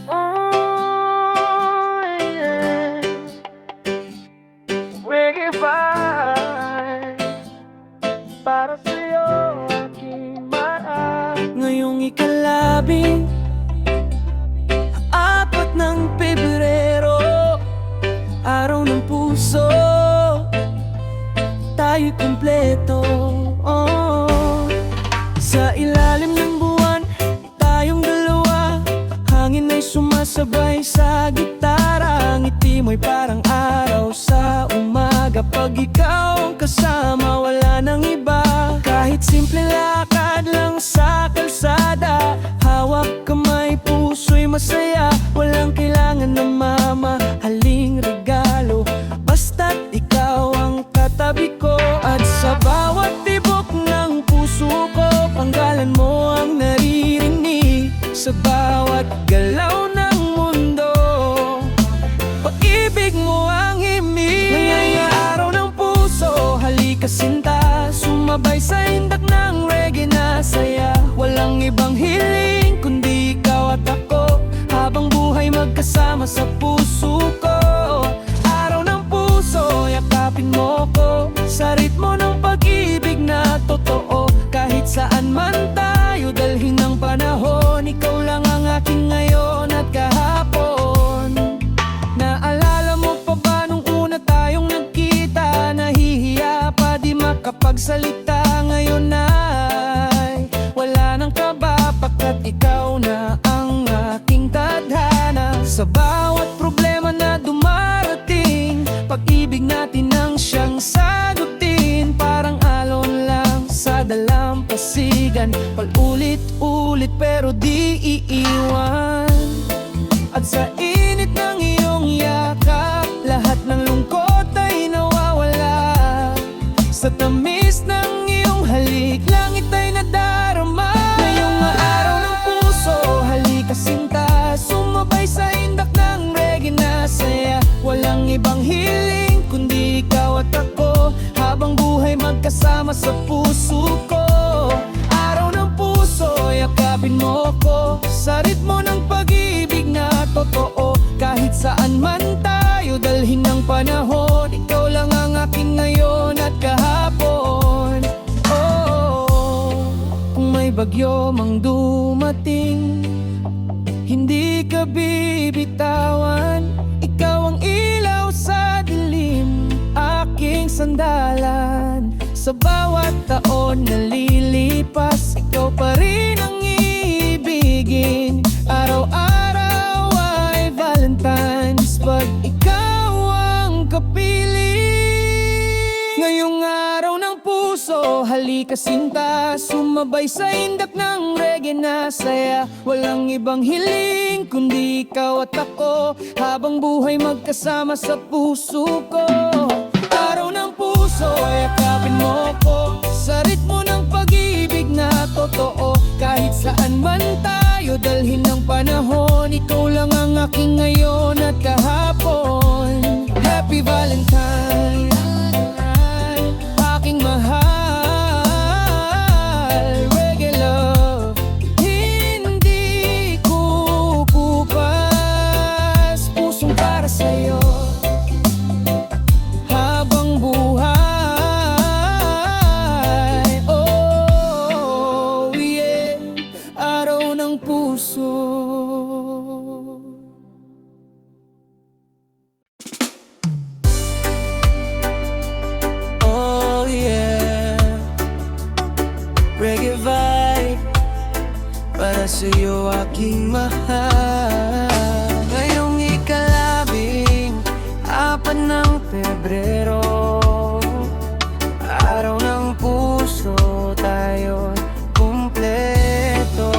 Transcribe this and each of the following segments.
Oh, yeah. Reggae vibe para sa'yo aking mahal. Ngayong ikalabing apat ng Pebrero, araw ng puso, tayo'y kumpleto. Sa ilalim ng buwan, tayong dalawa, hangin ay sumasabay sa gitara. Ngiti mo'y parang araw sa umaga. Pag ikaw ang kasama, wala nang iba. Kahit simple lakad lang sa kalsada, hawak kamay, puso'y masaya. Walang kailangan ng mamahaling regalo, basta't ikaw ang katabi ko. At sa bawat tibok ng puso ko, panggalan mo ang naririnig. Sa bawat galaw ng mundo, pag-ibig mo ang himig. Ngayong araw ng puso, halika sinta, sumabay sa indak ng reggae na saya. Walang ibang hiling kundi ikaw at ako, habang buhay magkasama sa puso ko. Araw ng puso, yakapin mo ko sa ritmo ng pag-ibig na totoo. Kahit saan man tayo dalhin ng panahon, ikaw lang ang aking ngayon at kahapon. Naalala mo pa ba nung una tayong nagkita? Nahihiya pa di makapagsalita. Ngayon ay wala nang kaba, pagkat ikaw na ang aking tadhana. Sa bawat problema na dumarating, pag-ibig natin ang siyang sagutin. Parang alon lang sa dalampasigan, paulit-ulit pero di iiwan. At sa init ng iyong yakap, lahat ng lungkot ay nawawala. Sa tamis ng iyong halik, langit ay nadarama. Ngayong araw ng puso, halika sinta, sumabay sa indak ng reggae na saya. Walang ibang hiling kundi ikaw at ako, habang buhay magkasama sa puso ko. Araw ng puso, yakapin mo ko sa ritmo ng pag-ibig na totoo. Kahit saan man tayo dalhin ng panahon, ikaw lang ang aking ngayon at kahapon. Oh, kung may bagyo mang dumating, hindi ka bibitawan. Ikaw ang ilaw sa dilim, aking sandalan. Sa bawat taon na lilipas, ikaw pa rin ang iibigin. Araw-araw ay Valentine's pag ikaw ang kapiling. Ngayong araw ng puso, halika sinta, sumabay sa indak ng reggae na saya. Walang ibang hiling kundi ikaw at ako, habang buhay magkasama sa puso ko. Araw ng puso, yakapin mo ko sa ritmo ng pag-ibig na totoo. Kahit saan man tayo dalhin ng panahon, ikaw lang ang aking ngayon at kahapon. Happy Valentine, aking mahal. Reggae love, hindi kukupas, pusong para sa'yo habang buhay. Oh yeah, araw ng puso. Oh yeah, reggae vibe para sa'yo aking mahal. Ngayong ikalabing apat ng Pebrero, araw ng puso, tayo kumpleto.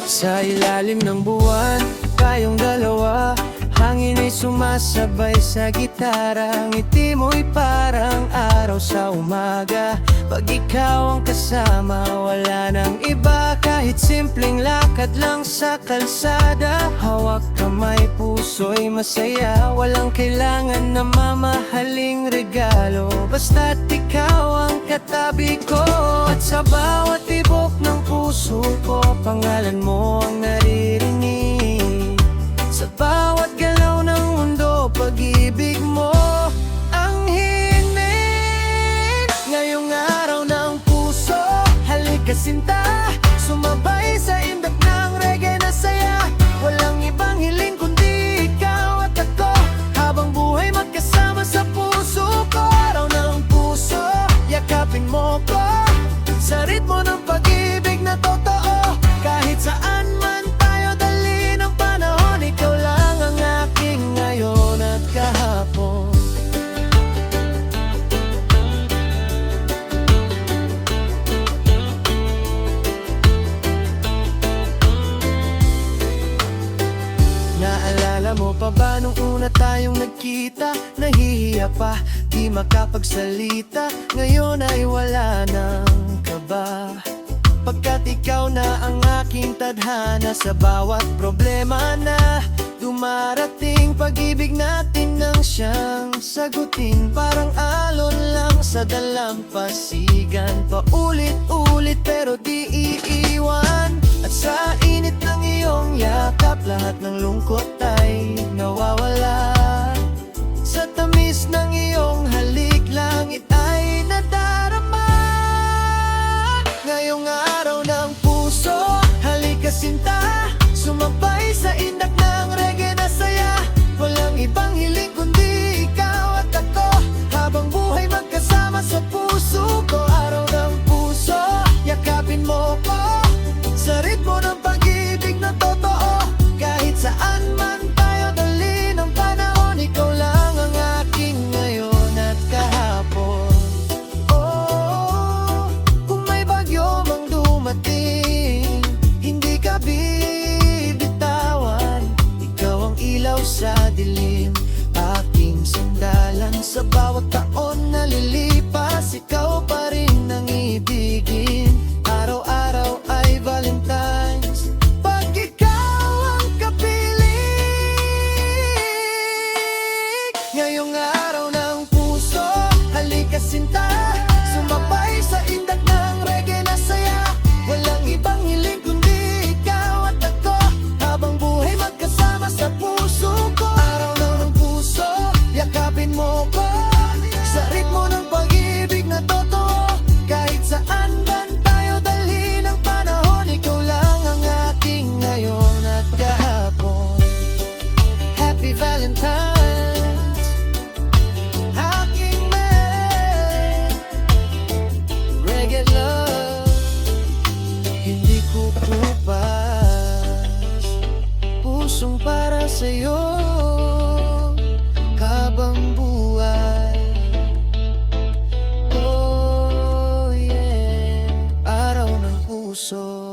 Sa ilalim ng buwan, tayong dalawa, hangin ay sumasabay sa gitara. Ngiti mo'y parang araw sa umaga. Pag ikaw ang kasama, wala nang iba. Kahit simpleng lakad lang sa kalsada, hawak kamay, puso'y masaya. Walang kailangan na mamahaling regalo, basta't ikaw ang katabi ko. At sa bawat tibok ng puso ko, pangalan mo ang naririnig. pa ba nung una tayong nagkita? Nahihiya pa, di makapagsalita. Ngayon ay wala nang kaba, pagkat ikaw na ang aking tadhana. Sa bawat problema na dumarating, pag-ibig natin nang siyang sagutin. Parang alon lang sa dalampasigan, paulit-ulit pero di iiwan. At sa init ng iyong yakap, lahat ng lungkot ay nawawala. Sa tamis ng iyong halik, langit ay nadarama. Ngayong araw ng puso, halika sinta, sumabay sa indak ng reggae na saya. Walang ibang hiling kundi ikaw at ako, habang buhay magkasama sa puso ko. Araw ng puso, yakapin mo ko sa ritmo ng pag-ibig na totoo. Kahit saan man tayo dali ng panahon, ikaw lang ang aking ngayon at kahapon. Oh, kung may bagyo mang dumating, hindi ka bibitawan. Ikaw ang ilaw sa dilim, aking sandalan. Sa bawat taon na lilipas, ikaw pa rin ang ibigin. Araw-araw ay Valentine's pag ikaw ang kapiling. Ngayong araw ng puso, halika sinta, sumabay sa indak ng reggae na saya. Walang ibang hiling kundi ikaw at ako, habang buhay magkasama sa puso ko. Araw ng puso, yakapin mo ko sa ritmo ng pag-ibig na totoo. Kahit saan man tayo dali ng panahon, ikaw lang ang aking ngayon at kahapon. Happy Valentine's, aking man. Reggae love, hindi ko kupas, pusong para sa'yo habang buhay. Oh yeah, araw ng puso.